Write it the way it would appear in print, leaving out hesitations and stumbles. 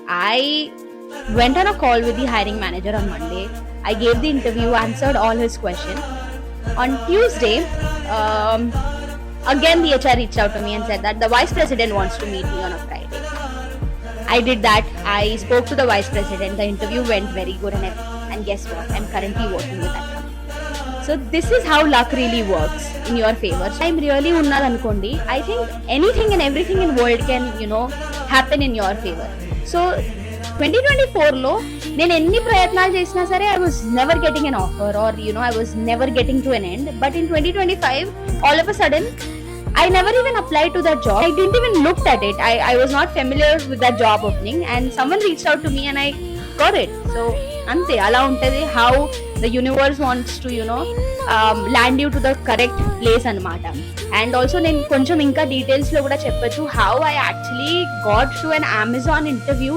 I went on a call with the hiring manager on Monday. I gave the interview, answered all his questions. On Tuesday, again the HR reached out to me and said that the vice president wants to meet me on a Friday. I did that. I spoke to the vice president. The interview went very good, and guess what? I'm currently working with that company. So this is how luck really works in your favor. I'm really unnad anukondi. I think anything and everything in world can, happen in your favor. So 2024లో నేను ఎన్ని ప్రయత్నాలు చేసినా సరే I was never getting an offer, or I was never getting to an end. But in 2025, all of a sudden, I never even applied to that job. I didn't even look at it. I was not familiar with that job opening, and someone reached out to me and I got it. So ante ala untadi how the universe wants to land you to the correct place anamata. And also నేను కొంచెం ఇంకా details లో కూడా చెప్పొచ్చు how I actually got to an Amazon interview